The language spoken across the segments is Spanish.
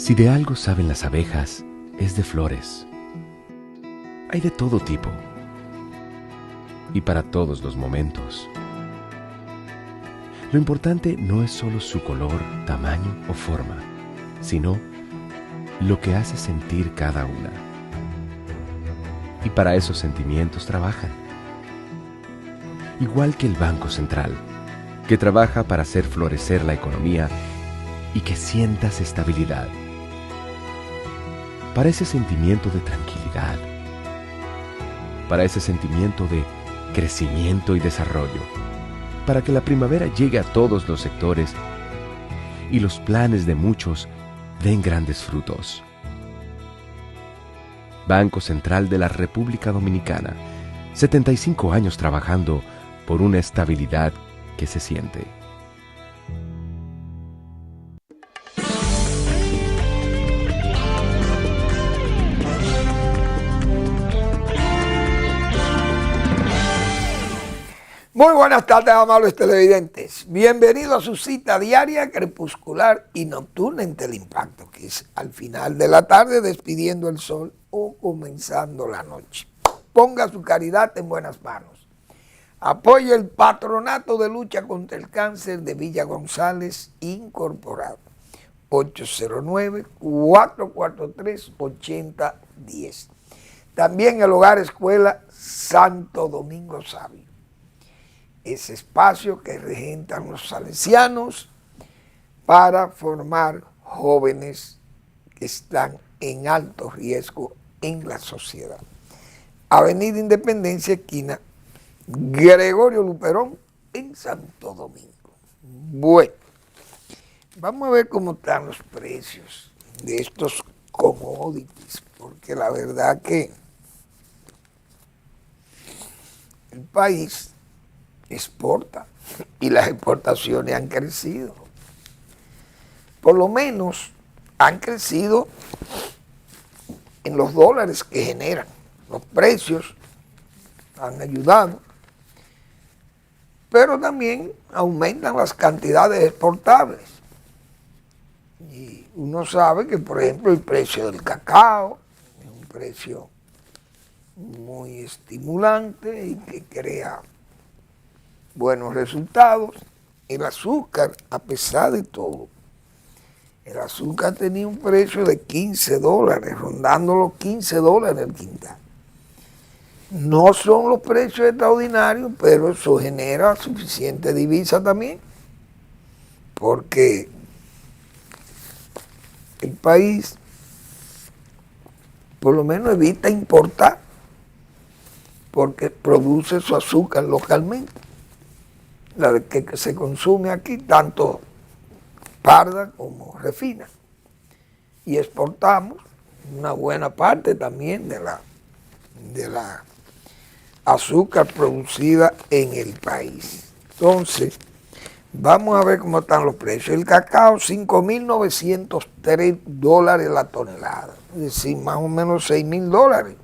Si de algo saben las abejas, es de flores. Hay de todo tipo y para todos los momentos. Lo importante no es solo su color, tamaño o forma, sino lo que hace sentir cada una. Y para esos sentimientos trabajan. Igual que el Banco Central, que trabaja para hacer florecer la economía y que sientas estabilidad. Para ese sentimiento de tranquilidad. Para ese sentimiento de crecimiento y desarrollo. Para que la primavera llegue a todos los sectores y los planes de muchos den grandes frutos. Banco Central de la República Dominicana, 75 años trabajando por una estabilidad que se siente. Muy buenas tardes, amables televidentes. Bienvenidos a su cita diaria, crepuscular y nocturna en Teleimpacto, que es al final de la tarde despidiendo el sol o comenzando la noche. Ponga su caridad en buenas manos. Apoye el Patronato de Lucha contra el Cáncer de Villa González Incorporado. 809-443-8010. También el Hogar Escuela Santo Domingo Sabio. Ese espacio que regentan los salesianos para formar jóvenes que están en alto riesgo en la sociedad. Avenida Independencia, esquina Gregorio Luperón, en Santo Domingo. Bueno, vamos a ver cómo están los precios de estos commodities, porque la verdad que el país exporta y las exportaciones han crecido. Por lo menos han crecido en los dólares que generan. Los precios han ayudado, pero también aumentan las cantidades exportables. Y uno sabe que, por ejemplo, el precio del cacao es un precio muy estimulante y que crea buenos resultados. El azúcar, a pesar de todo, el azúcar tenía un precio de $15, rondando los $15 el quintal. No son los precios extraordinarios, pero eso genera suficiente divisa también, porque el país por lo menos evita importar, porque produce su azúcar localmente, la que se consume aquí, tanto parda como refina, y exportamos una buena parte también de la azúcar producida en el país. Entonces, vamos a ver cómo están los precios. El cacao, $5,903 la tonelada, es decir, más o menos $6,000.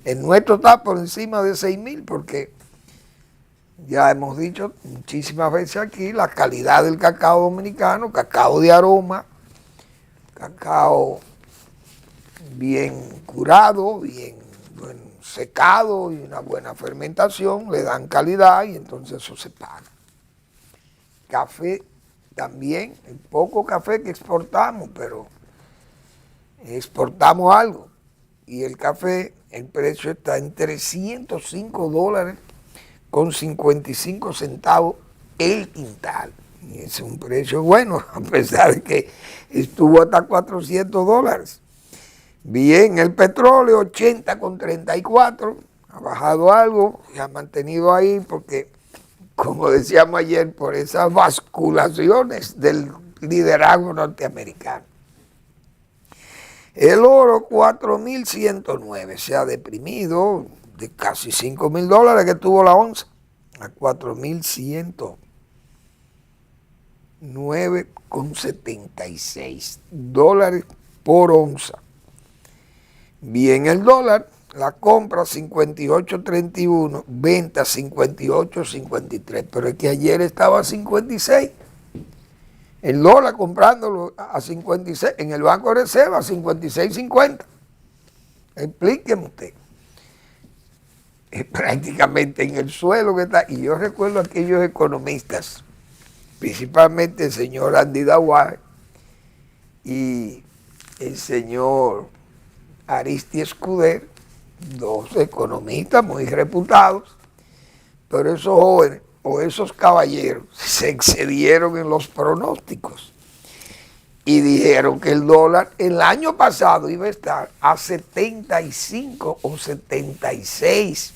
El nuestro está por encima de 6,000 porque ya hemos dicho muchísimas veces aquí la calidad del cacao dominicano, cacao de aroma, cacao bien curado, bien secado y una buena fermentación, le dan calidad y entonces eso se paga. Café también, el poco café que exportamos, pero exportamos algo. Y el café, el precio está en $305,55 el quintal. Y ese es un precio bueno, a pesar de que estuvo hasta $400. Bien, el petróleo 80,34, ha bajado algo, se ha mantenido ahí porque, como decíamos ayer, por esas basculaciones del liderazgo norteamericano. El oro 4,109, se ha deprimido de casi $5,000 que tuvo la onza, a $4,109,76 por onza. Bien, el dólar, la compra 58.31, venta 58.53, pero es que ayer estaba a 56. El dólar comprándolo a 56, en el Banco de Reserva a 56.50. Explíqueme usted. Es prácticamente en el suelo que está. Y yo recuerdo a aquellos economistas, principalmente el señor Andy Dawar y el señor Aristi Escuder, dos economistas muy reputados, pero esos jóvenes o esos caballeros se excedieron en los pronósticos y dijeron que el dólar el año pasado iba a estar a 75 o 76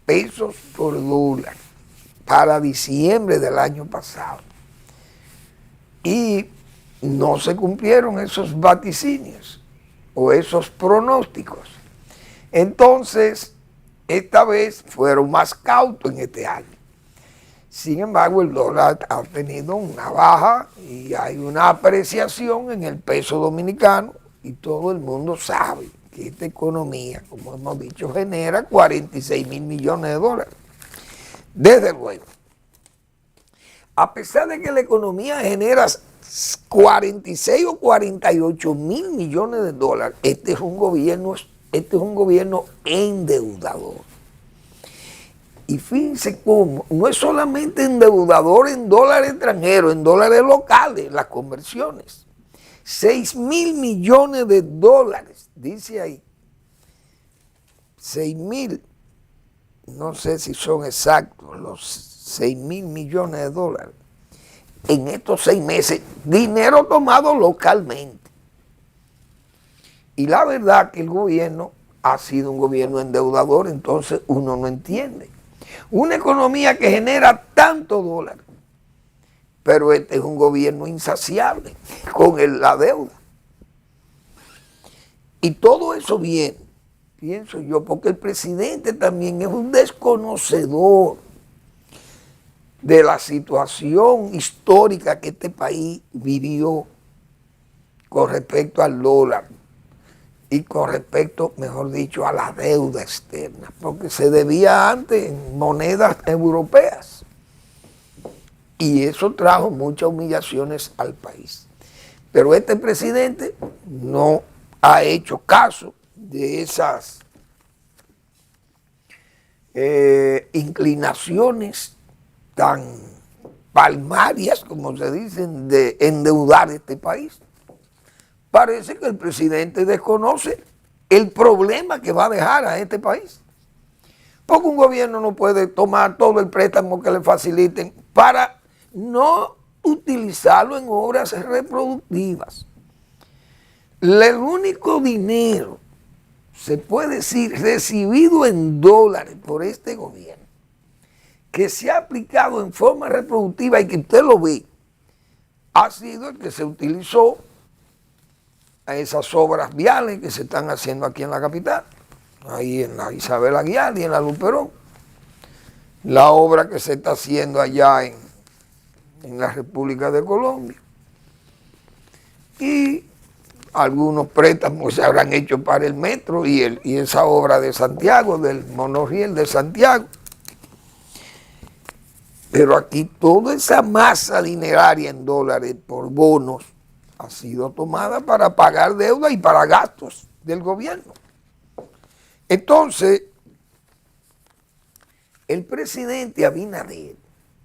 pesos por dólar para diciembre del año pasado. Y no se cumplieron esos vaticinios o esos pronósticos. Entonces, esta vez fueron más cautos en este año. Sin embargo, el dólar ha tenido una baja y hay una apreciación en el peso dominicano y todo el mundo sabe que esta economía, como hemos dicho, genera 46.000 millones de dólares. Desde luego, a pesar de que la economía genera 46 o 48 mil millones de dólares, este es un gobierno endeudador. Y fíjense cómo, no es solamente endeudador en dólares extranjeros, en dólares locales, las conversiones. 6.000 millones de dólares, dice ahí. 6.000, no sé si son exactos los 6.000 millones de dólares. En estos 6 meses, dinero tomado localmente. Y la verdad que el gobierno ha sido un gobierno endeudador, entonces uno no entiende. Una economía que genera tanto dólar, pero este es un gobierno insaciable con la deuda. Y todo eso viene, pienso yo, porque el presidente también es un desconocedor de la situación histórica que este país vivió con respecto al dólar y con respecto, mejor dicho, a la deuda externa, porque se debía antes en monedas europeas y eso trajo muchas humillaciones al país. Pero este presidente no ha hecho caso de esas inclinaciones tan palmarias, como se dicen, de endeudar este país. Parece que el presidente desconoce el problema que va a dejar a este país. Porque un gobierno no puede tomar todo el préstamo que le faciliten para no utilizarlo en obras reproductivas. El único dinero, se puede decir, recibido en dólares por este gobierno, que se ha aplicado en forma reproductiva y que usted lo ve, ha sido el que se utilizó a esas obras viales que se están haciendo aquí en la capital, ahí en la Isabel Aguiar y en la Luperón, la obra que se está haciendo allá en la República de Colombia, y algunos préstamos se habrán hecho para el metro y esa obra de Santiago, del monorriel de Santiago. Pero aquí toda esa masa dineraria en dólares por bonos ha sido tomada para pagar deuda y para gastos del gobierno. Entonces, el presidente Abinader,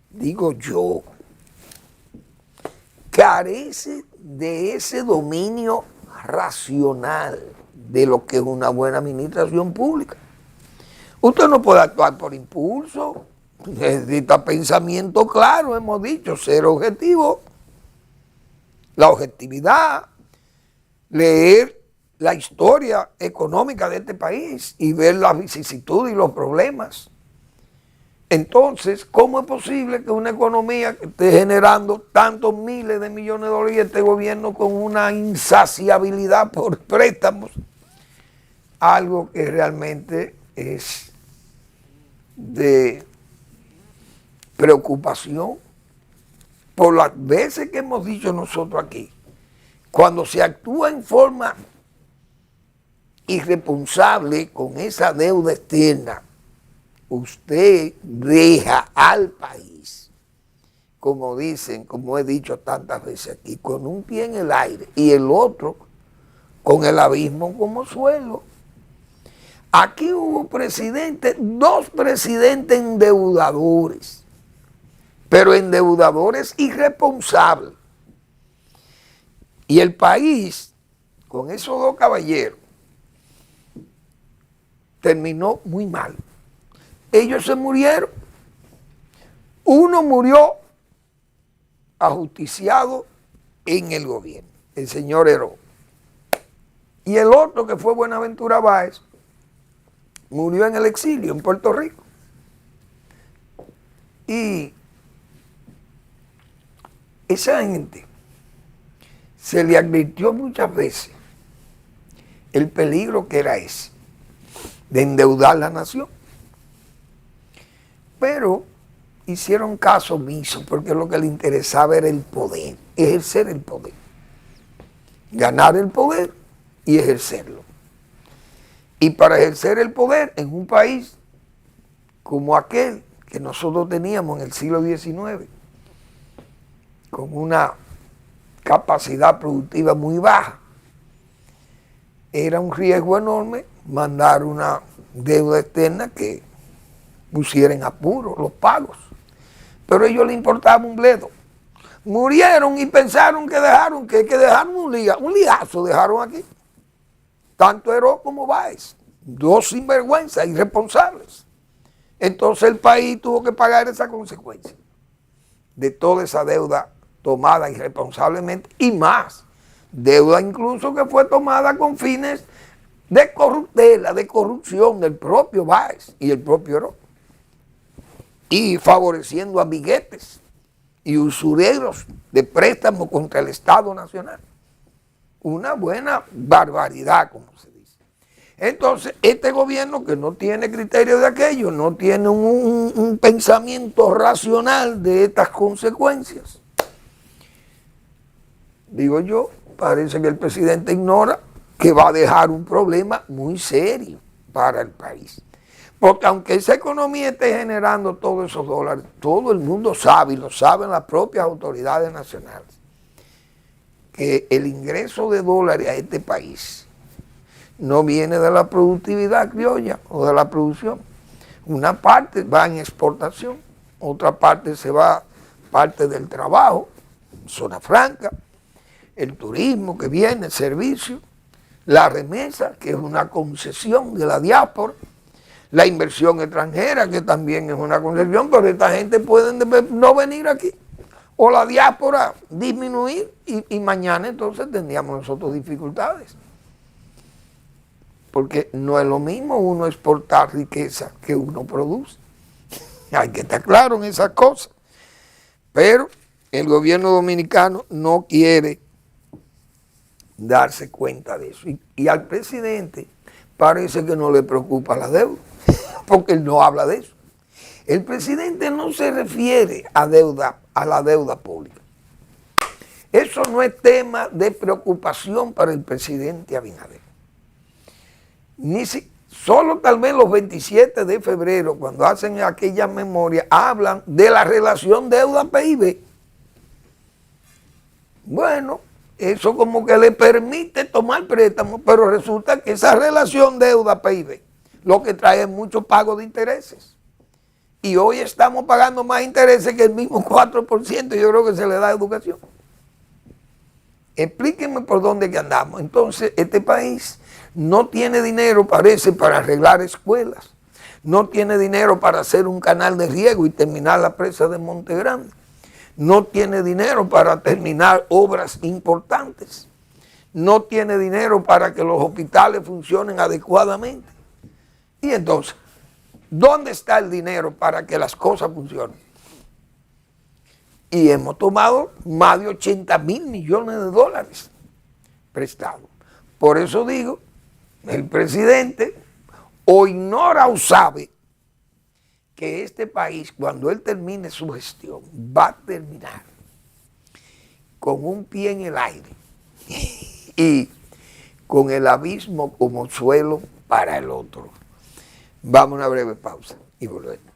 digo yo, carece de ese dominio racional de lo que es una buena administración pública. Usted no puede actuar por impulso, necesita pensamiento claro, hemos dicho, ser objetivo. La objetividad, leer la historia económica de este país y ver las vicisitudes y los problemas. Entonces, ¿cómo es posible que una economía que esté generando tantos miles de millones de dólares y este gobierno con una insaciabilidad por préstamos? Algo que realmente es de preocupación. Por las veces que hemos dicho nosotros aquí, cuando se actúa en forma irresponsable con esa deuda externa, usted deja al país como dicen, como he dicho tantas veces aquí, con un pie en el aire y el otro con el abismo como suelo. Aquí hubo presidentes, 2 presidentes endeudadores, pero endeudadores irresponsables. Y el país, con esos 2 caballeros, terminó muy mal. Ellos se murieron. Uno murió ajusticiado en el gobierno, el señor Heró. Y el otro, que fue Buenaventura Báez, murió en el exilio en Puerto Rico. Y esa gente se le advirtió muchas veces el peligro que era ese, de endeudar la nación. Pero hicieron caso omiso, porque lo que le interesaba era el poder, ejercer el poder, ganar el poder y ejercerlo. Y para ejercer el poder en un país como aquel que nosotros teníamos en el siglo XIX, con una capacidad productiva muy baja, era un riesgo enorme mandar una deuda externa que pusiera en apuro los pagos. Pero a ellos les importaba un bledo. Murieron y pensaron que dejaron un liazo dejaron aquí. Tanto Heró como Báez, 2 sinvergüenzas, irresponsables. Entonces el país tuvo que pagar esa consecuencia de toda esa deuda tomada irresponsablemente y más. Deuda incluso que fue tomada con fines de corruptela, de corrupción del propio Báez y el propio Heró. Y favoreciendo amiguetes y usureros de préstamos contra el Estado Nacional. Una buena barbaridad, como se dice. Entonces, este gobierno que no tiene criterio de aquello, no tiene un pensamiento racional de estas consecuencias, digo yo, parece que el presidente ignora que va a dejar un problema muy serio para el país. Porque aunque esa economía esté generando todos esos dólares, todo el mundo sabe, y lo saben las propias autoridades nacionales, que el ingreso de dólares a este país no viene de la productividad criolla o de la producción. Una parte va en exportación, otra parte se va, parte del trabajo, zona franca, el turismo que viene, el servicio, la remesa, que es una concesión de la diáspora, la inversión extranjera, que también es una concesión, pero esta gente puede no venir aquí, o la diáspora disminuir, y mañana entonces tendríamos nosotros dificultades. Porque no es lo mismo uno exportar riqueza que uno produce. Hay que estar claro en esas cosas. Pero el gobierno dominicano no quiere darse cuenta de eso. Y al presidente parece que no le preocupa la deuda, porque él no habla de eso. El presidente no se refiere a la deuda pública. Eso no es tema de preocupación para el presidente Abinader. Solo tal vez los 27 de febrero, cuando hacen aquella memoria, hablan de la relación deuda-PIB. Bueno, eso como que le permite tomar préstamos, pero resulta que esa relación deuda-PIB lo que trae es mucho pago de intereses. Y hoy estamos pagando más intereses que el mismo 4%, yo creo que se le da a educación. Explíquenme por dónde que andamos. Entonces, este país no tiene dinero, parece, para arreglar escuelas. No tiene dinero para hacer un canal de riego y terminar la presa de Monte Grande. No tiene dinero para terminar obras importantes. No tiene dinero para que los hospitales funcionen adecuadamente. Y entonces, ¿dónde está el dinero para que las cosas funcionen? Y hemos tomado más de 80,000 millones de dólares prestados. Por eso digo, el presidente o ignora o sabe que este país, cuando él termine su gestión, va a terminar con un pie en el aire y con el abismo como suelo para el otro. Vamos a una breve pausa y volvemos.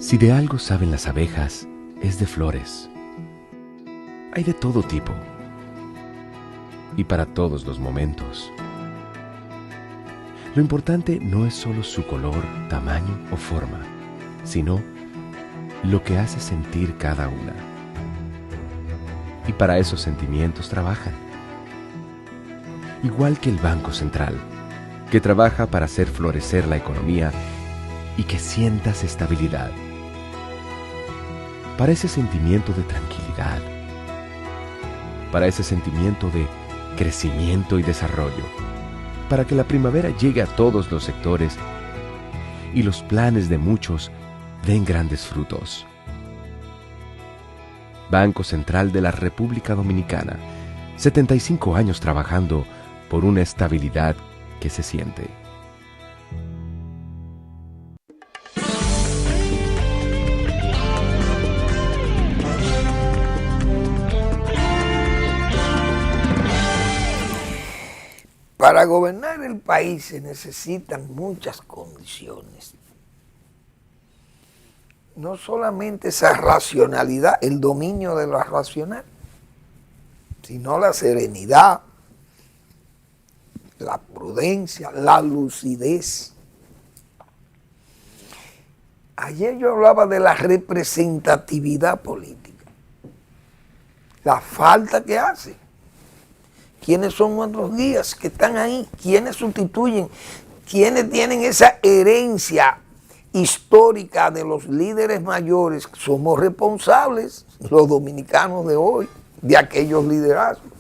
Si de algo saben las abejas, es de flores. Hay de todo tipo y para todos los momentos. Lo importante no es solo su color, tamaño o forma, sino lo que hace sentir cada una. Y para esos sentimientos trabajan. Igual que el Banco Central, que trabaja para hacer florecer la economía y que sientas estabilidad. Para ese sentimiento de tranquilidad, para ese sentimiento de crecimiento y desarrollo, para que la primavera llegue a todos los sectores y los planes de muchos den grandes frutos. Banco Central de la República Dominicana, 75 años trabajando por una estabilidad que se siente. Para gobernar el país se necesitan muchas condiciones. No solamente esa racionalidad, el dominio de lo racional, sino la serenidad, la prudencia, la lucidez. Ayer yo hablaba de la representatividad política, la falta que hace. ¿Quiénes son nuestros guías que están ahí? ¿Quiénes sustituyen? ¿Quiénes tienen esa herencia histórica de los líderes mayores? Somos responsables, los dominicanos de hoy, de aquellos liderazgos.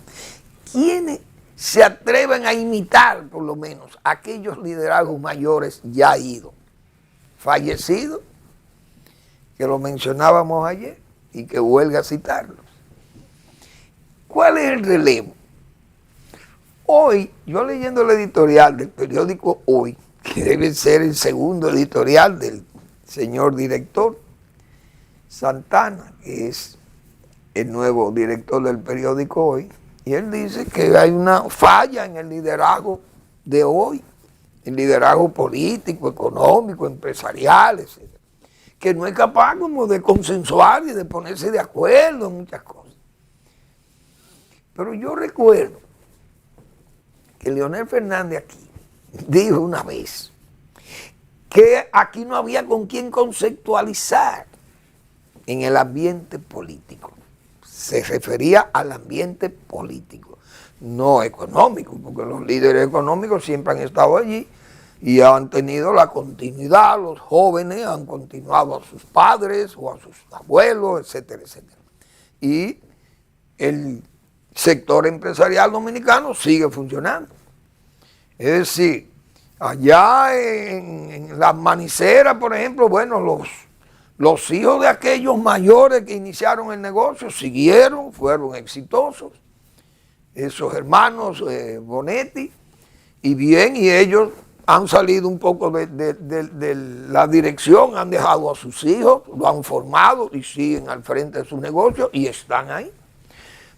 ¿Quiénes se atreven a imitar, por lo menos, aquellos liderazgos mayores ya idos, fallecidos, que lo mencionábamos ayer y que huelga citarlos? ¿Cuál es el relevo? Hoy, yo leyendo el editorial del periódico Hoy, que debe ser el segundo editorial del señor director Santana, que es el nuevo director del periódico Hoy, y él dice que hay una falla en el liderazgo de hoy, el liderazgo político, económico, empresarial, etc., que no es capaz como de consensuar y de ponerse de acuerdo en muchas cosas. Pero yo recuerdo que Leonel Fernández aquí dijo una vez que aquí no había con quién conceptualizar en el ambiente político. Se refería al ambiente político, no económico, porque los líderes económicos siempre han estado allí y han tenido la continuidad, los jóvenes han continuado a sus padres o a sus abuelos, etcétera, etcétera. Y el sector empresarial dominicano sigue funcionando. Es decir, allá en las maniceras, por ejemplo, bueno, los hijos de aquellos mayores que iniciaron el negocio siguieron, fueron exitosos, esos hermanos Bonetti, y bien, y ellos han salido un poco de la dirección, han dejado a sus hijos, lo han formado y siguen al frente de su negocio y están ahí.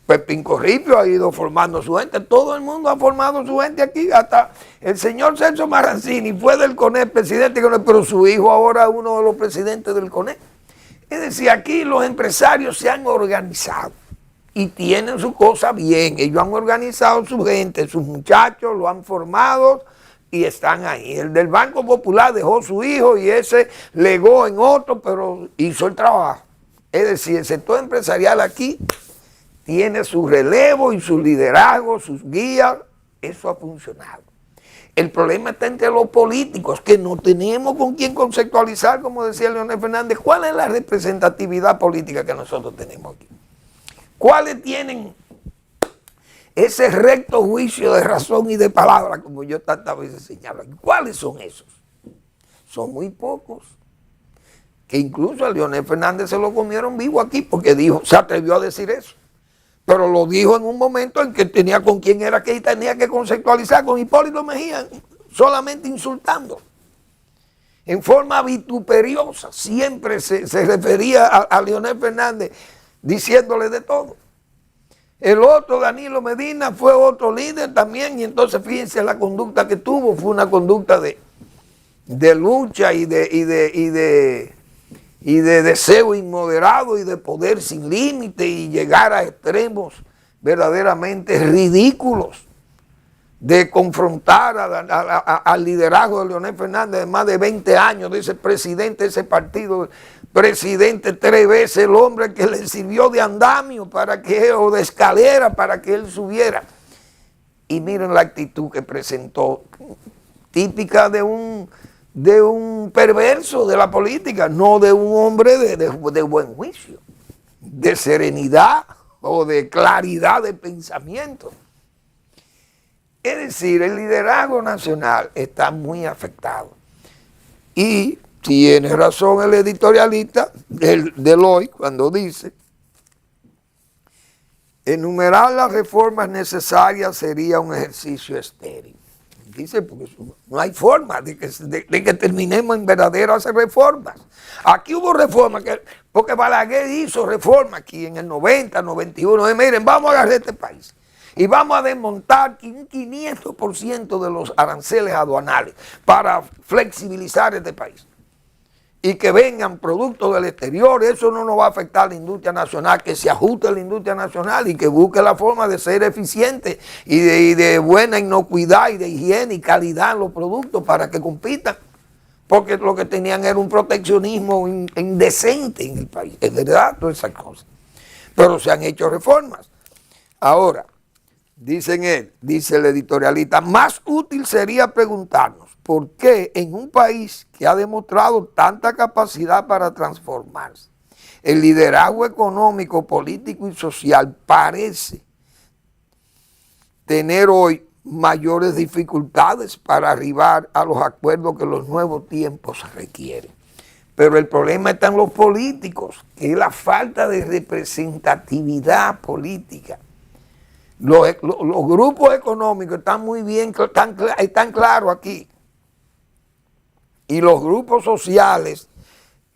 Pepín Corripio ha ido formando su gente, todo el mundo ha formado su gente aquí, hasta el señor Celso Marrancini fue del CONEP, presidente, pero su hijo ahora es uno de los presidentes del CONEP. Es decir, aquí los empresarios se han organizado y tienen su cosa bien, ellos han organizado su gente, sus muchachos lo han formado y están ahí. El del Banco Popular dejó su hijo y ese legó en otro, pero hizo el trabajo. Es decir, el sector empresarial aquí tiene su relevo y su liderazgo, sus guías, eso ha funcionado. El problema está entre los políticos, que no tenemos con quién conceptualizar, como decía Leonel Fernández, cuál es la representatividad política que nosotros tenemos aquí. ¿Cuáles tienen ese recto juicio de razón y de palabra, como yo tantas veces señalo aquí? ¿Cuáles son esos? Son muy pocos. Que incluso a Leonel Fernández se lo comieron vivo aquí, porque dijo, se atrevió a decir eso. Pero lo dijo en un momento en que tenía con quién era que tenía que conceptualizar, con Hipólito Mejía, solamente insultando. En forma vituperiosa, siempre se refería a Leonel Fernández diciéndole de todo. El otro, Danilo Medina, fue otro líder también, y entonces fíjense la conducta que tuvo, fue una conducta de lucha y de y de deseo inmoderado y de poder sin límite y llegar a extremos verdaderamente ridículos de confrontar al liderazgo de Leonel Fernández de más de 20 años, de ese presidente de ese partido, presidente 3 veces, el hombre que le sirvió de andamio o de escalera para que él subiera. Y miren la actitud que presentó, típica de un perverso de la política, no de un hombre de buen juicio, de serenidad o de claridad de pensamiento. Es decir, el liderazgo nacional está muy afectado. Y tiene razón el editorialista del Hoy cuando dice: enumerar las reformas necesarias sería un ejercicio estéril. Dice, porque no hay forma de que terminemos en verdaderas reformas. Aquí hubo reformas, porque Balaguer hizo reformas aquí en el 90, 91. Miren, vamos a agarrar este país y vamos a desmontar un 500% de los aranceles aduanales para flexibilizar este país. Y que vengan productos del exterior, eso no nos va a afectar a la industria nacional, que se ajuste a la industria nacional y que busque la forma de ser eficiente y de buena inocuidad y de higiene y calidad en los productos para que compitan. Porque lo que tenían era un proteccionismo indecente en el país, es verdad, todas esas cosas. Pero se han hecho reformas. Ahora, dice el editorialista, más útil sería preguntarnos por qué en un país que ha demostrado tanta capacidad para transformarse, el liderazgo económico, político y social parece tener hoy mayores dificultades para arribar a los acuerdos que los nuevos tiempos requieren. Pero el problema está en los políticos, que es la falta de representatividad política. Los grupos económicos están muy bien, están claros aquí. Y los grupos sociales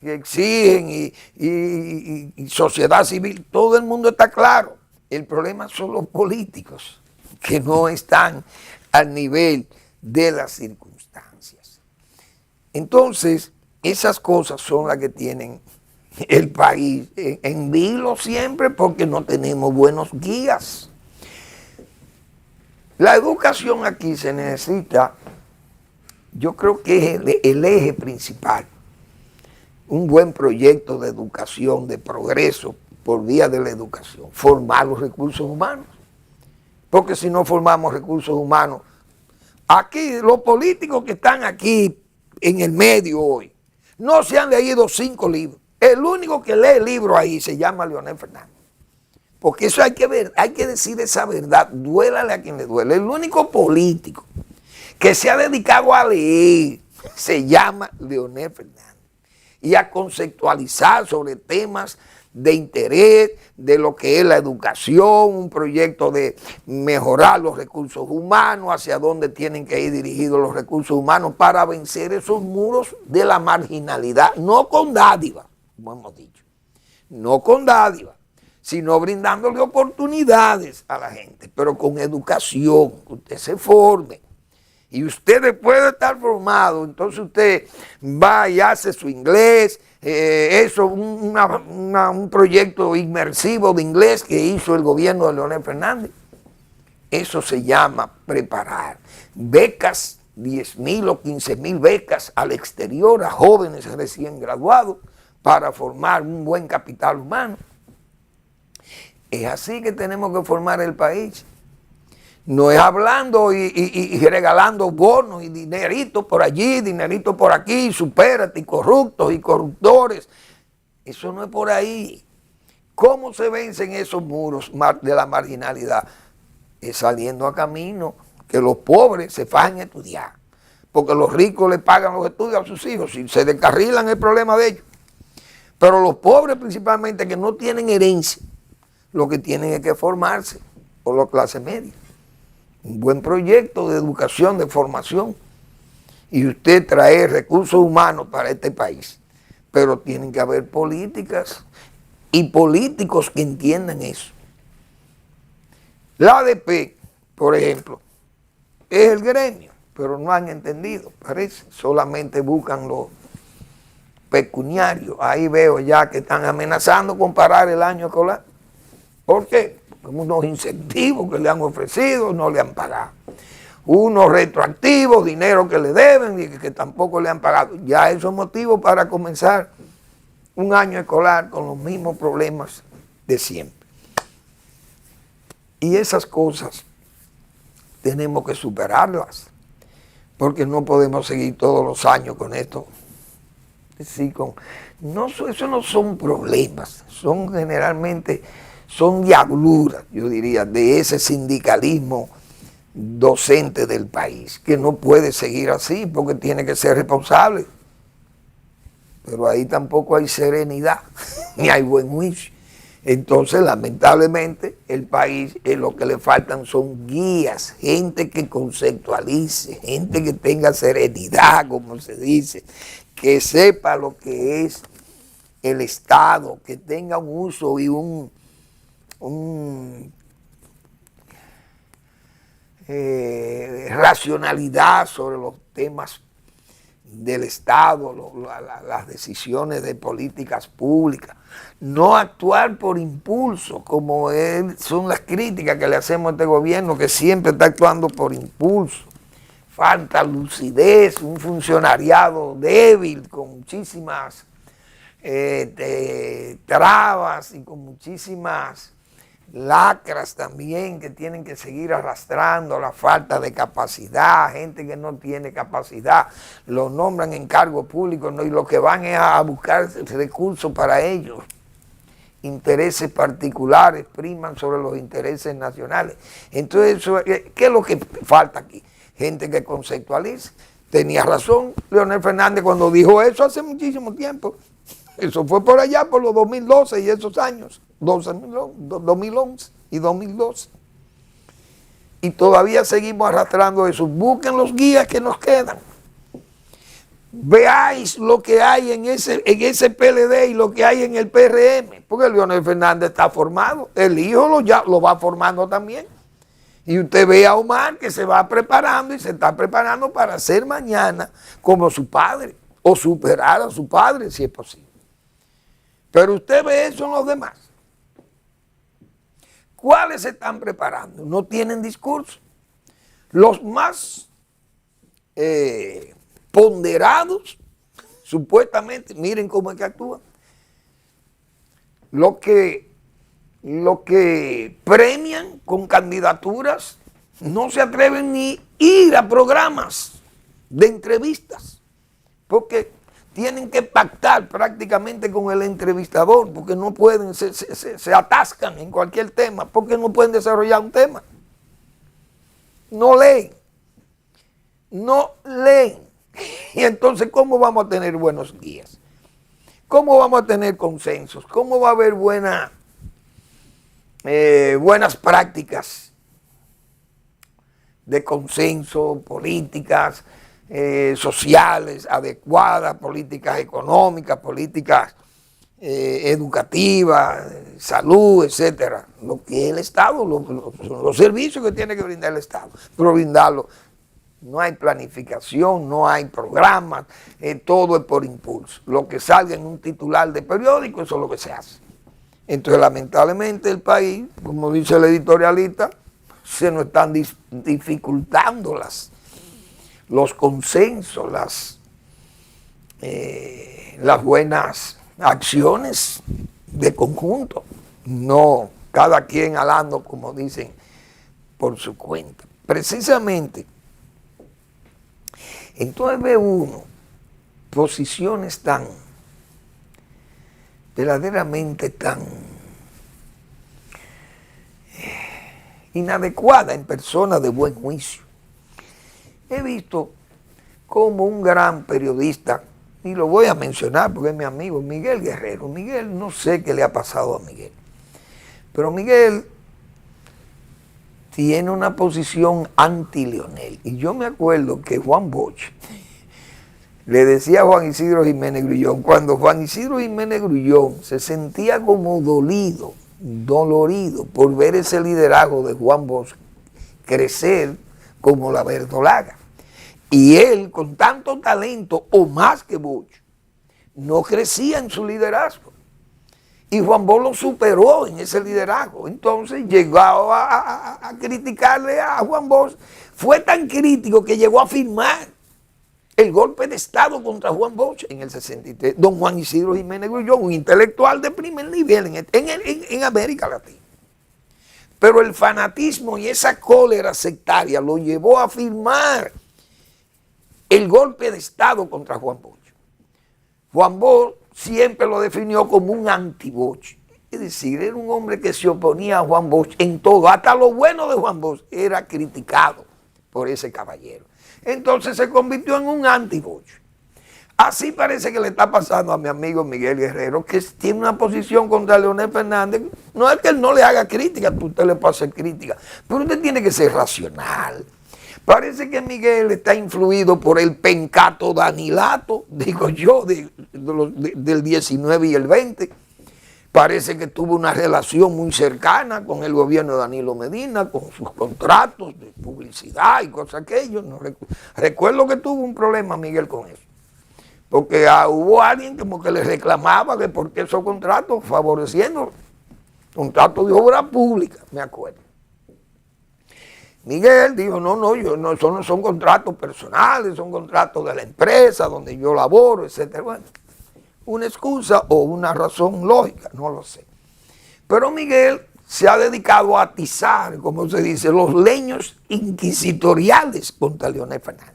que exigen y sociedad civil, todo el mundo está claro. El problema son los políticos que no están al nivel de las circunstancias. Entonces, esas cosas son las que tienen el país en vilo siempre porque no tenemos buenos guías. La educación aquí se necesita, yo creo que es el eje principal, un buen proyecto de educación, de progreso por vía de la educación, formar los recursos humanos. Porque si no formamos recursos humanos, aquí los políticos que están aquí en el medio hoy, no se han leído 5 libros. El único que lee el libro ahí se llama Leonel Fernández. Porque eso hay que ver, hay que decir esa verdad, duélale a quien le duele. El único político que se ha dedicado a leer se llama Leonel Fernández. Y a conceptualizar sobre temas de interés, de lo que es la educación, un proyecto de mejorar los recursos humanos, hacia dónde tienen que ir dirigidos los recursos humanos para vencer esos muros de la marginalidad, no con dádiva, como hemos dicho, no con dádiva, sino brindándole oportunidades a la gente, pero con educación, que usted se forme. Y usted después de estar formado, entonces usted va y hace su inglés, un proyecto inmersivo de inglés que hizo el gobierno de Leonel Fernández. Eso se llama preparar. Becas, 10,000 o 15,000 becas al exterior a jóvenes recién graduados para formar un buen capital humano. Es así que tenemos que formar el país. No es hablando y regalando bonos y dineritos por allí, dineritos por aquí, supérate, y corruptos y corruptores. Eso no es por ahí. ¿Cómo se vencen esos muros de la marginalidad? Es saliendo a camino, que los pobres se fajen a estudiar, porque los ricos le pagan los estudios a sus hijos, si se descarrilan el problema de ellos. Pero los pobres principalmente que no tienen herencia, lo que tienen es que formarse por la clase media. Un buen proyecto de educación, de formación, y usted trae recursos humanos para este país. Pero tienen que haber políticas y políticos que entiendan eso. La ADP, por ejemplo, es el gremio, pero no han entendido, parece. Solamente buscan los pecuniarios. Ahí veo ya que están amenazando con parar el año escolar. ¿Por qué? Porque unos incentivos que le han ofrecido no le han pagado. Unos retroactivos, dinero que le deben y que tampoco le han pagado. Ya eso es motivo para comenzar un año escolar con los mismos problemas de siempre. Y esas cosas tenemos que superarlas, porque no podemos seguir todos los años con esto. Sí, eso no son problemas, son generalmente, son diabluras, yo diría, de ese sindicalismo docente del país, que no puede seguir así porque tiene que ser responsable. Pero ahí tampoco hay serenidad, ni hay buen juicio. Entonces, lamentablemente, el país, lo que le faltan son guías, gente que conceptualice, gente que tenga serenidad, como se dice, que sepa lo que es el Estado, que tenga un uso y racionalidad sobre los temas del Estado, las decisiones de políticas públicas. No actuar por impulso, como son las críticas que le hacemos a este gobierno, que siempre está actuando por impulso. Falta lucidez, un funcionariado débil, con muchísimas trabas y con muchísimas lacras también que tienen que seguir arrastrando, la falta de capacidad, gente que no tiene capacidad, los nombran en cargos públicos, ¿no? Y lo que van es a buscar recursos para ellos. Intereses particulares priman sobre los intereses nacionales. Entonces, ¿qué es lo que falta aquí? Gente que conceptualice. Tenía razón Leonel Fernández cuando dijo eso hace muchísimo tiempo. Eso fue por allá, por los 2012 y esos años, 2011 y 2012. Y todavía seguimos arrastrando eso. Busquen los guías que nos quedan. Veáis lo que hay en ese PLD y lo que hay en el PRM, porque Leonel Fernández está formado, el hijo ya lo va formando también. Y usted ve a Omar que se va preparando y se está preparando para ser mañana como su padre, o superar a su padre si es posible. Pero usted ve eso en los demás. ¿Cuáles se están preparando? No tienen discurso. Los más ponderados, supuestamente, miren cómo es que actúan. Lo que premian con candidaturas no se atreven ni ir a programas de entrevistas, porque tienen que pactar prácticamente con el entrevistador, porque no pueden, se atascan en cualquier tema, porque no pueden desarrollar un tema. No leen. Y entonces, ¿cómo vamos a tener buenos guías? ¿Cómo vamos a tener consensos? ¿Cómo va a haber buenas prácticas de consenso, políticas sociales adecuadas, políticas económicas, políticas educativas, salud, etcétera? Lo que el Estado, los servicios que tiene que brindar el Estado, pero brindarlo. No hay planificación, no hay programas, todo es por impulso. Lo que salga en un titular de periódico, eso es lo que se hace. Entonces, lamentablemente, el país, como dice el editorialista, se nos están dificultando los consensos, las buenas acciones de conjunto. No, cada quien hablando, como dicen, por su cuenta. Precisamente, entonces ve uno posiciones tan, verdaderamente tan inadecuadas en personas de buen juicio. He visto como un gran periodista, y lo voy a mencionar porque es mi amigo, Miguel Guerrero. Miguel, no sé qué le ha pasado a Miguel, pero Miguel tiene una posición anti-Leonel. Y yo me acuerdo que Juan Bosch le decía a Juan Isidro Jiménez Grullón, cuando Juan Isidro Jiménez Grullón se sentía como dolorido por ver ese liderazgo de Juan Bosch crecer como la verdolaga. Y él, con tanto talento, o más que Bosch, no crecía en su liderazgo. Y Juan Bosch lo superó en ese liderazgo. Entonces llegó a criticarle a Juan Bosch. Fue tan crítico que llegó a firmar el golpe de Estado contra Juan Bosch en el 63. Don Juan Isidro Jiménez Grullón, un intelectual de primer nivel en América Latina. Pero el fanatismo y esa cólera sectaria lo llevó a firmar el golpe de Estado contra Juan Bosch. Juan Bosch siempre lo definió como un anti-Bosch. Es decir, era un hombre que se oponía a Juan Bosch en todo. Hasta lo bueno de Juan Bosch era criticado por ese caballero. Entonces se convirtió en un anti-Bosch. Así parece que le está pasando a mi amigo Miguel Guerrero, que tiene una posición contra Leonel Fernández. No es que él no le haga crítica, usted le puede hacer crítica, pero usted tiene que ser racional. Parece que Miguel está influido por el pencato danilato, digo yo, del 19 y el 20. Parece que tuvo una relación muy cercana con el gobierno de Danilo Medina, con sus contratos de publicidad y cosas aquello. No recuerdo que tuvo un problema Miguel con eso. Porque hubo alguien como que le reclamaba que por qué esos contratos favoreciendo contratos de obra pública, me acuerdo. Miguel dijo, no, eso no son contratos personales, son contratos de la empresa donde yo laboro, etcétera. Bueno, una excusa o una razón lógica, no lo sé. Pero Miguel se ha dedicado a atizar, como se dice, los leños inquisitoriales contra Leonel Fernández.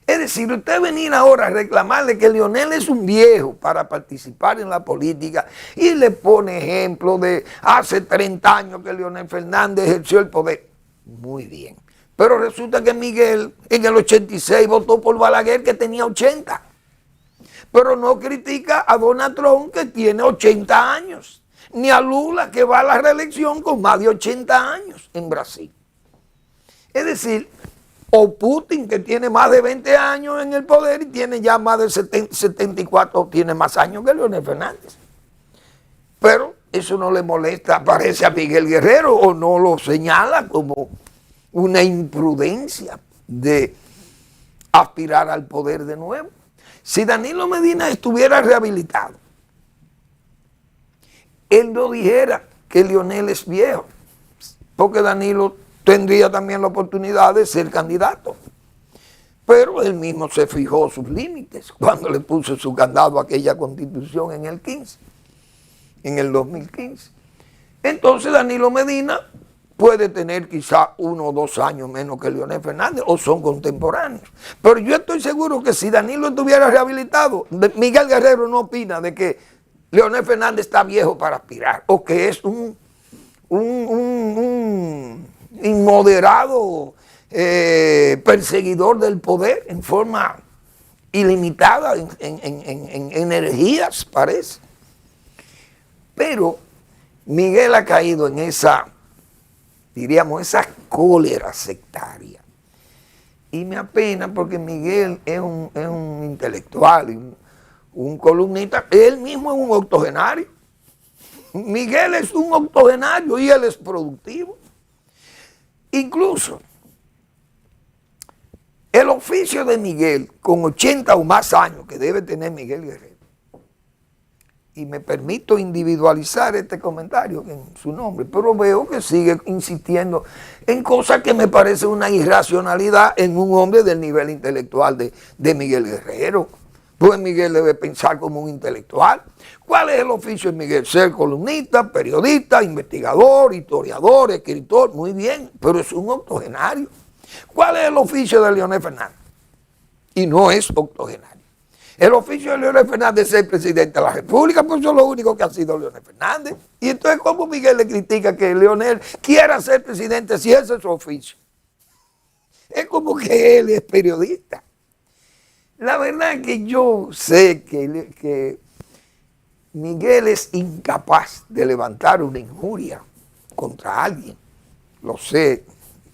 Es decir, usted venir ahora a reclamarle que Leonel es un viejo para participar en la política y le pone ejemplo de hace 30 años que Leonel Fernández ejerció el poder. Muy bien. Pero resulta que Miguel en el 86 votó por Balaguer que tenía 80. Pero no critica a Donald Trump que tiene 80 años. Ni a Lula que va a la reelección con más de 80 años en Brasil. Es decir, o Putin que tiene más de 20 años en el poder y tiene ya más de 74, tiene más años que Leonel Fernández. Pero eso no le molesta, parece a Miguel Guerrero, o no lo señala como una imprudencia de aspirar al poder de nuevo. Si Danilo Medina estuviera rehabilitado, él no dijera que Leonel es viejo, porque Danilo tendría también la oportunidad de ser candidato. Pero él mismo se fijó sus límites cuando le puso su candado a aquella constitución en el 2015. Entonces Danilo Medina puede tener quizá 1 o 2 años menos que Leonel Fernández, o son contemporáneos. Pero yo estoy seguro que si Danilo estuviera rehabilitado, Miguel Guerrero no opina de que Leonel Fernández está viejo para aspirar, o que es un inmoderado perseguidor del poder en forma ilimitada en energías, parece. Pero Miguel ha caído en esa, diríamos, esa cólera sectaria. Y me apena porque Miguel es un intelectual, un columnista, él mismo es un octogenario. Miguel es un octogenario y él es productivo. Incluso el oficio de Miguel, con 80 o más años que debe tener Miguel Guerrero, y me permito individualizar este comentario en su nombre, pero veo que sigue insistiendo en cosas que me parece una irracionalidad en un hombre del nivel intelectual de Miguel Guerrero. Pues Miguel debe pensar como un intelectual. ¿Cuál es el oficio de Miguel? Ser columnista, periodista, investigador, historiador, escritor, muy bien, pero es un octogenario. ¿Cuál es el oficio de Leonel Fernández? Y no es octogenario. El oficio de Leonel Fernández es ser presidente de la República, pues eso es lo único que ha sido Leonel Fernández. Y entonces, ¿cómo Miguel le critica que Leonel quiera ser presidente si ese es su oficio? Es como que él es periodista. La verdad es que yo sé que Miguel es incapaz de levantar una injuria contra alguien. Lo sé,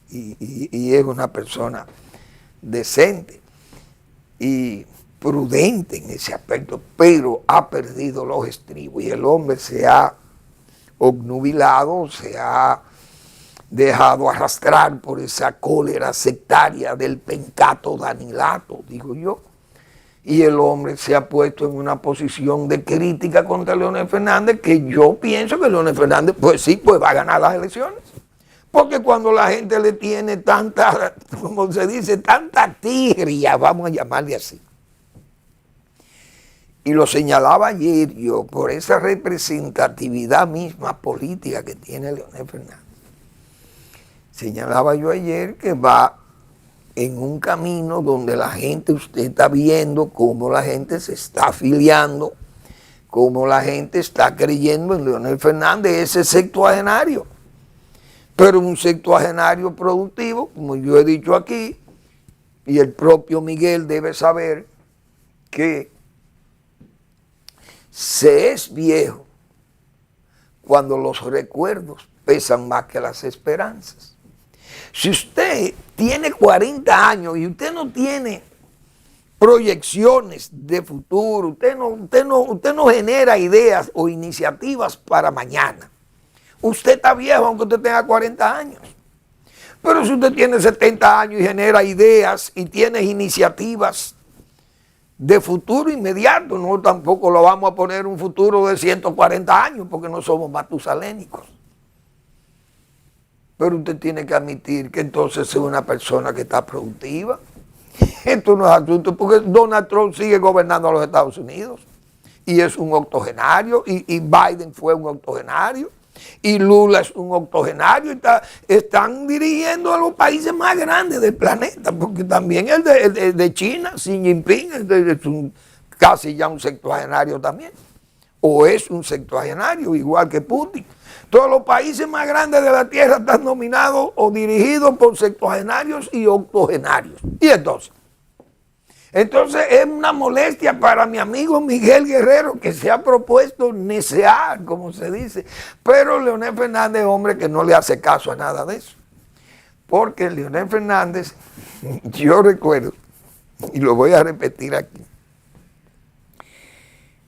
y es una persona decente y prudente en ese aspecto, pero ha perdido los estribos y el hombre se ha obnubilado, se ha dejado arrastrar por esa cólera sectaria del pencato danilato, digo yo. Y el hombre se ha puesto en una posición de crítica contra Leonel Fernández, que yo pienso que Leonel Fernández, pues sí, pues va a ganar las elecciones. Porque cuando la gente le tiene tanta, como se dice, tanta tigria, vamos a llamarle así. Y lo señalaba ayer yo, por esa representatividad misma política que tiene Leonel Fernández. Señalaba yo ayer que va en un camino donde la gente, usted está viendo cómo la gente se está afiliando, cómo la gente está creyendo en Leonel Fernández, ese sextuagenario. Pero un sextuagenario productivo, como yo he dicho aquí, y el propio Miguel debe saber que se es viejo cuando los recuerdos pesan más que las esperanzas. Si usted tiene 40 años y usted no tiene proyecciones de futuro, usted no genera ideas o iniciativas para mañana, usted está viejo aunque usted tenga 40 años. Pero si usted tiene 70 años y genera ideas y tiene iniciativas de futuro inmediato, no tampoco lo vamos a poner un futuro de 140 años porque no somos matusalénicos. Pero usted tiene que admitir que entonces es una persona que está productiva. Esto no es asunto, porque Donald Trump sigue gobernando a los Estados Unidos y es un octogenario, y Biden fue un octogenario, y Lula es un octogenario, y están dirigiendo a los países más grandes del planeta, porque también el de China, Xi Jinping, es casi ya un sextuagenario también, o es un sextuagenario, igual que Putin. Todos los países más grandes de la Tierra están dominados o dirigidos por sextuagenarios y octogenarios. Y entonces es una molestia para mi amigo Miguel Guerrero, que se ha propuesto necear, como se dice. Pero Leonel Fernández es hombre que no le hace caso a nada de eso. Porque Leonel Fernández, yo recuerdo, y lo voy a repetir aquí,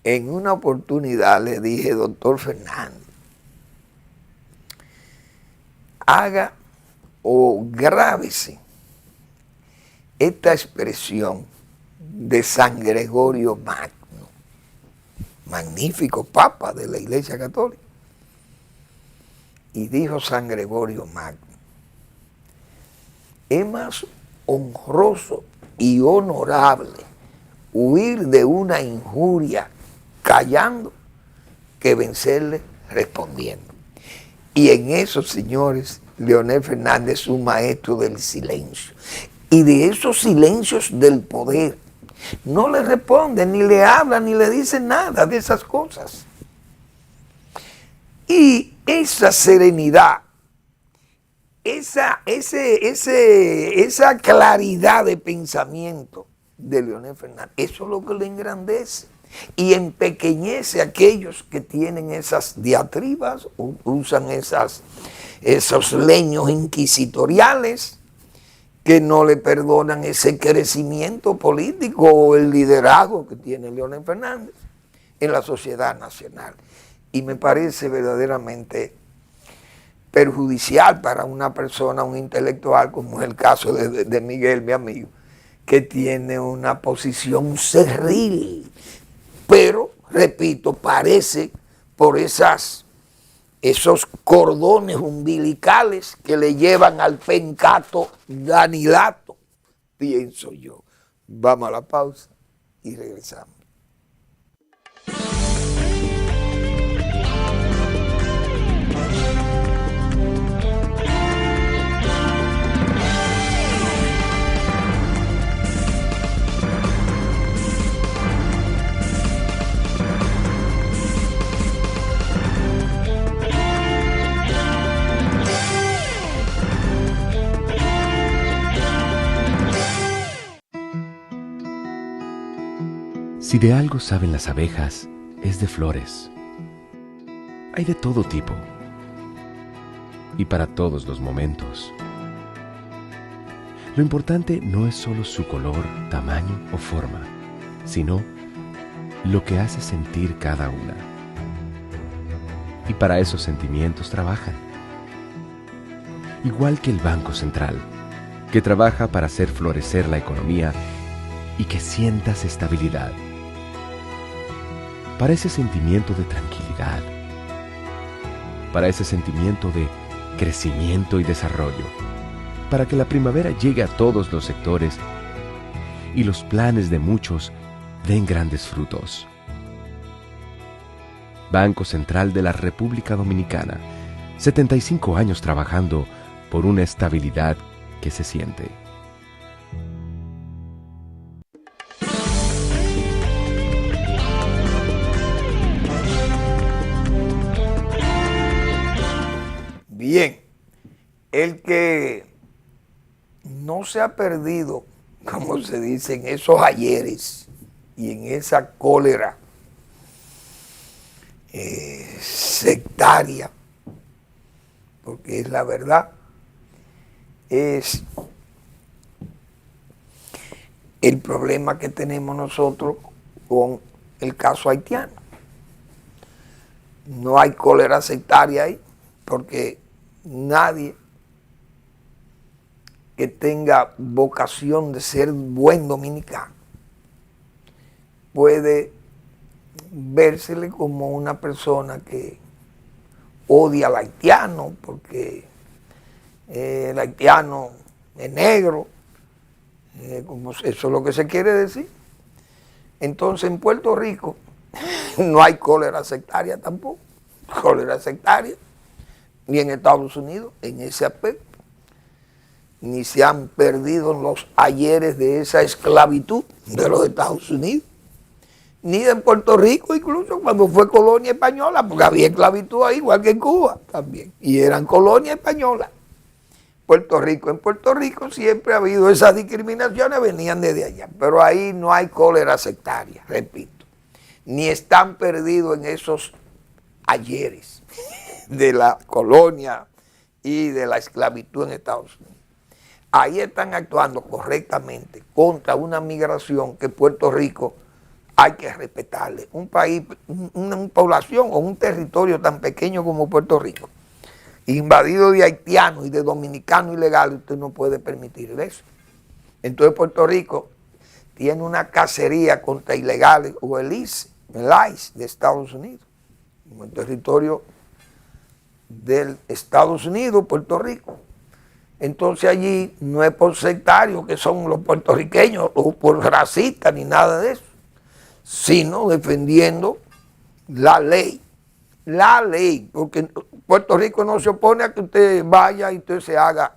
en una oportunidad le dije, doctor Fernández, haga o grábese esta expresión de San Gregorio Magno, magnífico papa de la Iglesia Católica. Y dijo San Gregorio Magno, es más honroso y honorable huir de una injuria callando que vencerle respondiendo. Y en eso, señores, Leonel Fernández es un maestro del silencio. Y de esos silencios del poder, no le responden, ni le hablan, ni le dicen nada de esas cosas. Y esa serenidad, esa claridad de pensamiento de Leonel Fernández, eso es lo que le engrandece y empequeñece a aquellos que tienen esas diatribas, usan esos leños inquisitoriales que no le perdonan ese crecimiento político o el liderazgo que tiene Leonel Fernández en la sociedad nacional. Y me parece verdaderamente perjudicial para una persona, un intelectual, como es el caso de Miguel, mi amigo, que tiene una posición cerril. Pero, repito, parece por esos cordones umbilicales que le llevan al pencato danilato, pienso yo. Vamos a la pausa y regresamos. Si de algo saben las abejas, es de flores. Hay de todo tipo y para todos los momentos. Lo importante no es solo su color, tamaño o forma, sino lo que hace sentir cada una. Y para esos sentimientos trabajan. Igual que el Banco Central, que trabaja para hacer florecer la economía y que sientas estabilidad. Para ese sentimiento de tranquilidad, para ese sentimiento de crecimiento y desarrollo, para que la primavera llegue a todos los sectores y los planes de muchos den grandes frutos. Banco Central de la República Dominicana, 75 años trabajando por una estabilidad que se siente. Bien, el que no se ha perdido, como se dice, en esos ayeres y en esa cólera sectaria, porque es la verdad, es el problema que tenemos nosotros con el caso haitiano. No hay cólera sectaria ahí, porque nadie que tenga vocación de ser buen dominicano puede vérsele como una persona que odia al haitiano porque el haitiano es negro, como eso es lo que se quiere decir. Entonces en Puerto Rico no hay cólera sectaria tampoco, cólera sectaria, ni en Estados Unidos en ese aspecto, ni se han perdido los ayeres de esa esclavitud de los Estados Unidos, ni en Puerto Rico, incluso cuando fue colonia española, porque había esclavitud ahí, igual que en Cuba también, y eran colonia española. En Puerto Rico siempre ha habido esas discriminaciones, venían desde allá, pero ahí no hay cólera sectaria, repito, ni están perdidos en esos ayeres de la colonia y de la esclavitud en Estados Unidos. Ahí están actuando correctamente contra una migración que Puerto Rico hay que respetarle. Un país, una población o un territorio tan pequeño como Puerto Rico, invadido de haitianos y de dominicanos ilegales, usted no puede permitir eso. Entonces Puerto Rico tiene una cacería contra ilegales, o el ICE de Estados Unidos, como el territorio del Estados Unidos, Puerto Rico. Entonces allí no es por sectarios que son los puertorriqueños o por racistas ni nada de eso, sino defendiendo la ley, porque Puerto Rico no se opone a que usted vaya y usted se haga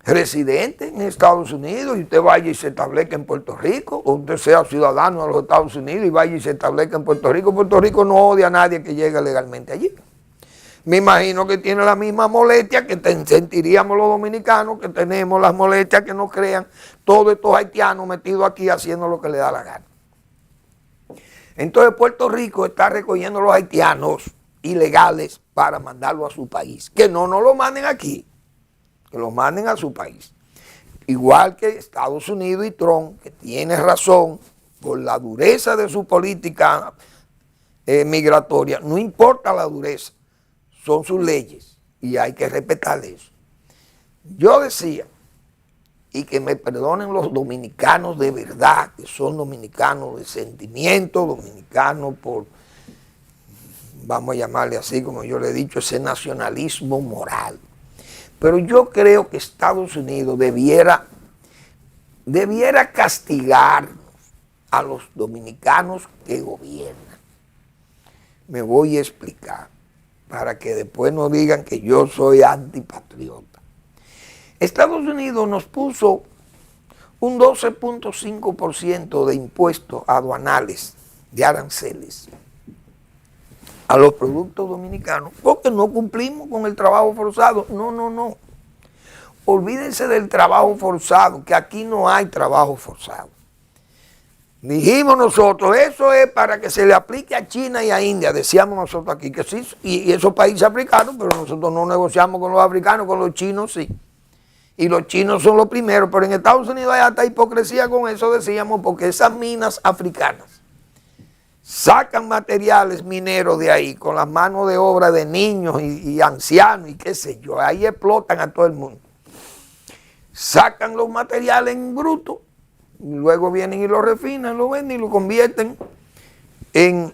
residente en Estados Unidos y usted vaya y se establezca en Puerto Rico, o usted sea ciudadano de los Estados Unidos y vaya y se establezca en Puerto Rico. Puerto Rico no odia a nadie que llegue legalmente allí. Me imagino que tiene la misma molestia que sentiríamos los dominicanos, que tenemos las molestias que nos crean todos estos haitianos metidos aquí haciendo lo que le da la gana. Entonces Puerto Rico está recogiendo los haitianos ilegales para mandarlo a su país. Que no nos lo manden aquí, que los manden a su país. Igual que Estados Unidos y Trump, que tiene razón por la dureza de su política migratoria. No importa la dureza, son sus leyes y hay que respetar eso. Yo decía, y que me perdonen los dominicanos de verdad, que son dominicanos de sentimiento, dominicanos por, vamos a llamarle así como yo le he dicho, ese nacionalismo moral. Pero yo creo que Estados Unidos debiera castigar a los dominicanos que gobiernan. Me voy a explicar, para que después no digan que yo soy antipatriota. Estados Unidos nos puso un 12.5% de impuestos aduanales, de aranceles, a los productos dominicanos, porque no cumplimos con el trabajo forzado. No. Olvídense del trabajo forzado, que aquí no hay trabajo forzado. Dijimos nosotros, eso es para que se le aplique a China y a India, decíamos nosotros aquí, que sí, y esos países africanos, pero nosotros no negociamos con los africanos, con los chinos sí. Y los chinos son los primeros, pero en Estados Unidos hay hasta hipocresía con eso, decíamos, porque esas minas africanas sacan materiales mineros de ahí con las manos de obra de niños y ancianos y qué sé yo, ahí explotan a todo el mundo. sacan los materiales en bruto, y luego vienen y lo refinan, lo venden y lo convierten en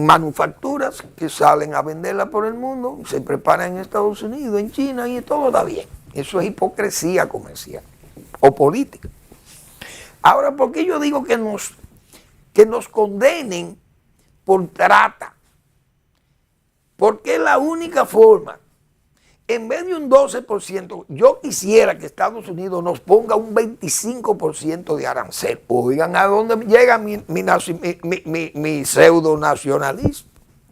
manufacturas que salen a venderla por el mundo, se preparan en Estados Unidos, en China, y todo está bien. Eso es hipocresía comercial o política. Ahora, ¿por qué yo digo que nos condenen por trata? Porque es la única forma. En vez de un 12%, yo quisiera que Estados Unidos nos ponga un 25% de arancel. Oigan a dónde llega mi pseudo nacionalismo,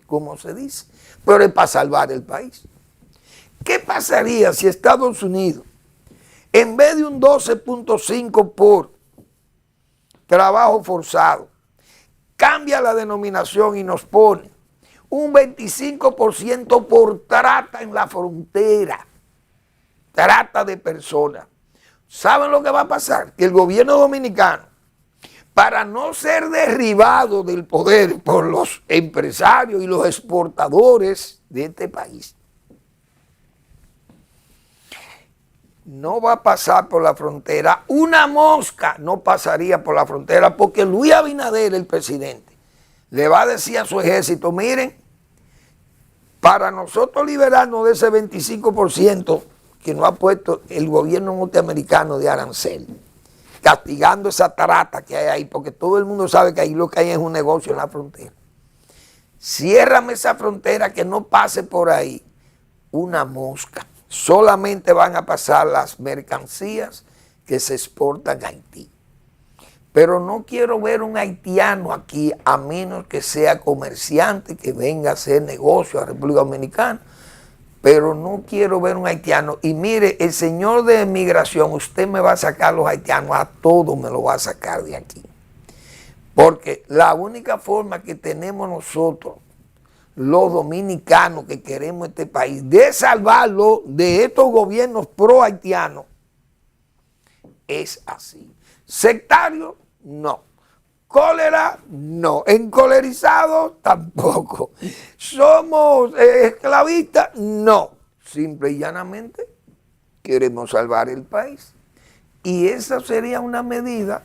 como se dice, pero es para salvar el país. ¿Qué pasaría si Estados Unidos, en vez de un 12.5 por trabajo forzado, cambia la denominación y nos pone un 25% por trata en la frontera, trata de personas? ¿Saben lo que va a pasar? Que el gobierno dominicano, para no ser derribado del poder por los empresarios y los exportadores de este país, no va a pasar por la frontera. Una mosca no pasaría por la frontera, porque Luis Abinader, el presidente, le va a decir a su ejército: miren, para nosotros liberarnos de ese 25% que nos ha puesto el gobierno norteamericano de arancel, castigando esa trata que hay ahí, porque todo el mundo sabe que ahí lo que hay es un negocio en la frontera. Ciérrame esa frontera, que no pase por ahí una mosca. Solamente van a pasar las mercancías que se exportan a Haití. Pero no quiero ver un haitiano aquí, a menos que sea comerciante, que venga a hacer negocio a República Dominicana. Pero no quiero ver un haitiano. Y mire, el señor de migración, usted me va a sacar los haitianos, a todos me lo va a sacar de aquí. Porque la única forma que tenemos nosotros, los dominicanos que queremos este país, de salvarlo de estos gobiernos pro haitianos, es así. Sectario, no. Cólera, no. Encolerizados, tampoco. Somos esclavistas, no. Simple y llanamente queremos salvar el país. Y esa sería una medida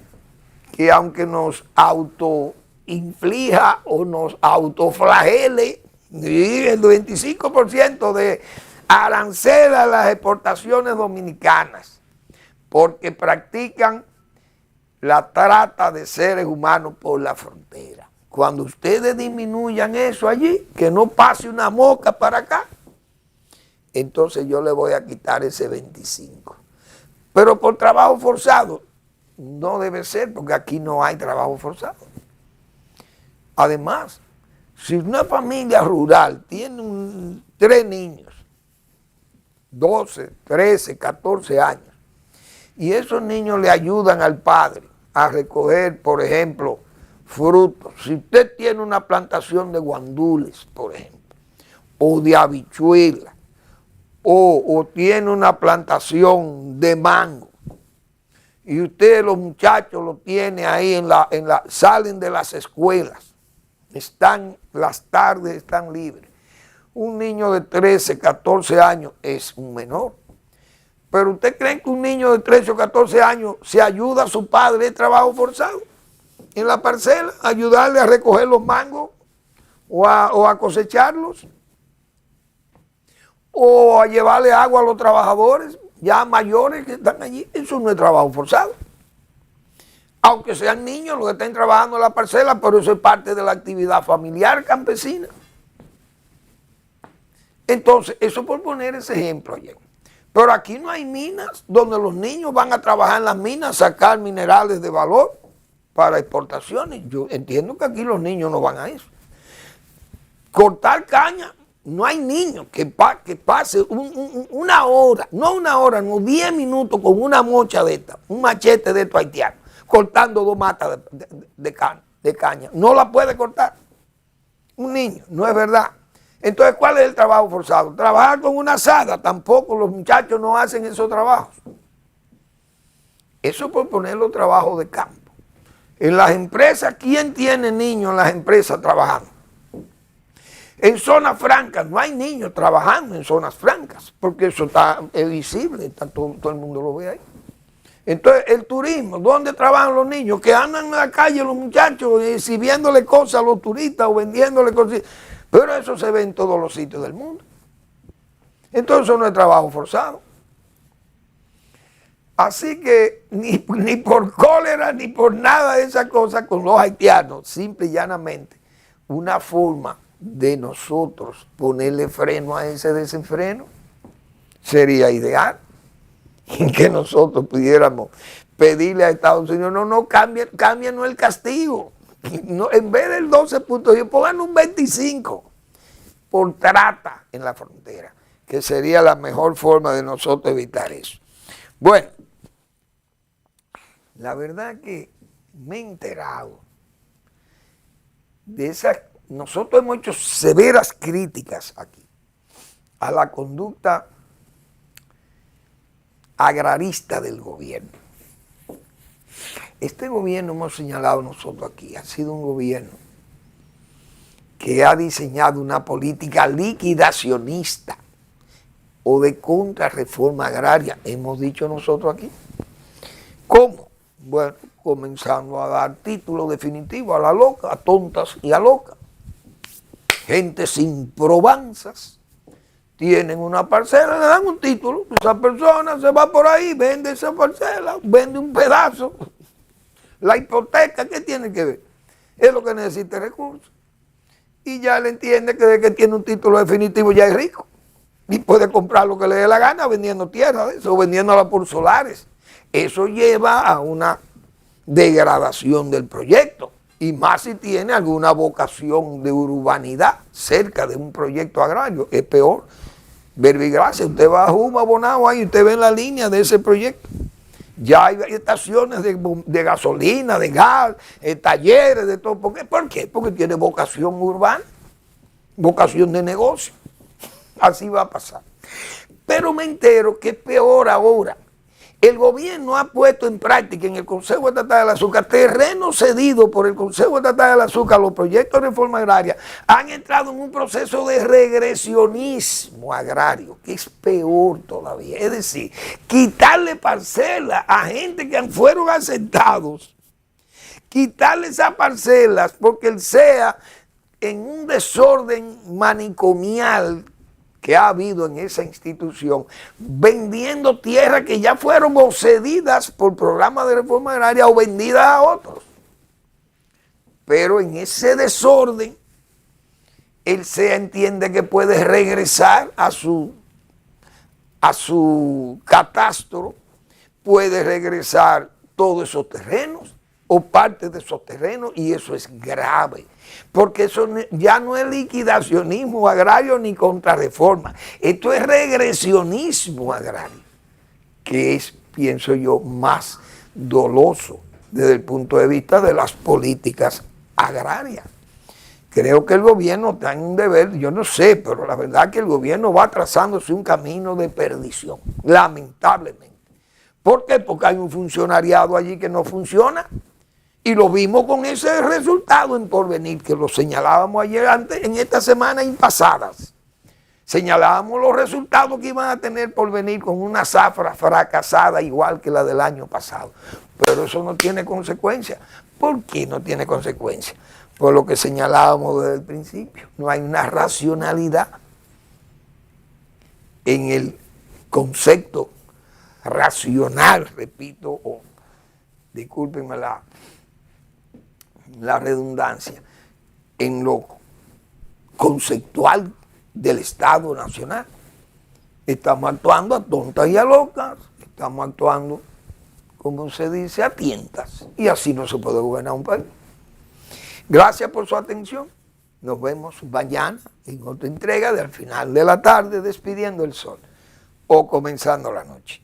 que, aunque nos autoinflija o nos autoflagele el 25% de arancel a las exportaciones dominicanas, porque practican la trata de seres humanos por la frontera. Cuando ustedes disminuyan eso allí, que no pase una mosca para acá, entonces yo le voy a quitar ese 25%. Pero por trabajo forzado, no debe ser, porque aquí no hay trabajo forzado. Además, si una familia rural tiene 3 niños, 12, 13, 14 años, y esos niños le ayudan al padre a recoger, por ejemplo, frutos. Si usted tiene una plantación de guandules, por ejemplo, o de habichuelas, o tiene una plantación de mango, y usted, los muchachos, lo tiene ahí salen de las escuelas, las tardes están libres. Un niño de 13, 14 años es un menor. Pero ¿usted cree que un niño de 13 o 14 años se ayuda a su padre de trabajo forzado en la parcela, ayudarle a recoger los mangos o a cosecharlos? O a llevarle agua a los trabajadores ya mayores que están allí? Eso no es trabajo forzado. Aunque sean niños los que estén trabajando en la parcela, pero eso es parte de la actividad familiar campesina. Entonces, eso por poner ese ejemplo ayer. Pero aquí no hay minas donde los niños van a trabajar en las minas, sacar minerales de valor para exportaciones. Yo entiendo que aquí los niños no van a eso. Cortar caña, no hay niños que pase una hora, no 10 minutos con una mocha de esta, un machete de estos haitianos, cortando 2 matas de caña. No la puede cortar un niño, no es verdad. Entonces, ¿cuál es el trabajo forzado? Trabajar con una azada, tampoco los muchachos no hacen esos trabajos. Eso por poner los trabajos de campo. En las empresas, ¿quién tiene niños en las empresas trabajando? En zonas francas, no hay niños trabajando en zonas francas, porque eso es visible, todo el mundo lo ve ahí. Entonces, el turismo, ¿dónde trabajan los niños? Que andan en la calle los muchachos exhibiéndole cosas a los turistas o vendiéndole cosas. Pero eso se ve en todos los sitios del mundo. Entonces, eso no es trabajo forzado. Así que ni por cólera ni por nada de esas cosas con los haitianos, simple y llanamente, una forma de nosotros ponerle freno a ese desenfreno sería ideal. Que nosotros pudiéramos pedirle a Estados Unidos, no, cambien el castigo. No, en vez del 12.10, pongan un 25 por trata en la frontera, que sería la mejor forma de nosotros evitar eso. Bueno, la verdad que me he enterado de esas. Nosotros hemos hecho severas críticas aquí a la conducta agrarista del gobierno. Este gobierno, hemos señalado nosotros aquí, ha sido un gobierno que ha diseñado una política liquidacionista o de contrarreforma agraria, hemos dicho nosotros aquí. ¿Cómo? Bueno, comenzando a dar títulos definitivos a la loca, a tontas y a locas. Gente sin probanzas. Tienen una parcela, le dan un título, esa persona se va por ahí, vende esa parcela, vende un pedazo. La hipoteca, ¿qué tiene que ver? Es lo que necesita recursos. Y ya le entiende que desde que tiene un título definitivo ya es rico. Y puede comprar lo que le dé la gana vendiendo tierra de eso, o vendiéndola por solares. Eso lleva a una degradación del proyecto. Y más si tiene alguna vocación de urbanidad cerca de un proyecto agrario, es peor. Verbigracia, usted va a Juma, Bonao, ahí usted ve la línea de ese proyecto. Ya hay estaciones de gasolina, de gas, talleres, de todo. ¿Por qué? ¿Por qué? Porque tiene vocación urbana, vocación de negocio. Así va a pasar. Pero me entero que es peor ahora. El gobierno ha puesto en práctica en el Consejo Estatal del Azúcar, terreno cedido por el Consejo Estatal del Azúcar, los proyectos de reforma agraria, han entrado en un proceso de regresionismo agrario, que es peor todavía. Es decir, quitarle parcelas a gente que fueron aceptados, quitarle esas parcelas porque el SEA, en un desorden manicomial que ha habido en esa institución, vendiendo tierras que ya fueron o cedidas por programas de reforma agraria o vendidas a otros. Pero en ese desorden, el SEA entiende que puede regresar a su catastro, puede regresar todos esos terrenos o parte de esos terrenos, y eso es grave. Porque eso ya no es liquidacionismo agrario ni contrarreforma. Esto es regresionismo agrario, que es, pienso yo, más doloso desde el punto de vista de las políticas agrarias. Creo que el gobierno tiene un deber, yo no sé, pero la verdad que el gobierno va trazándose un camino de perdición, lamentablemente. ¿Por qué? Porque hay un funcionariado allí que no funciona. Y lo vimos con ese resultado en Porvenir, que lo señalábamos ayer, en esta semana y pasadas. Señalábamos los resultados que iban a tener Porvenir con una zafra fracasada igual que la del año pasado. Pero eso no tiene consecuencia. ¿Por qué no tiene consecuencia? Por lo que señalábamos desde el principio. No hay una racionalidad en el concepto racional, repito, o discúlpenme la redundancia, en lo conceptual del Estado Nacional. Estamos actuando a tontas y a locas, estamos actuando, como se dice, a tientas, y así no se puede gobernar un país. Gracias por su atención. Nos vemos mañana en otra entrega de Al Final de la Tarde, despidiendo el sol o comenzando la noche.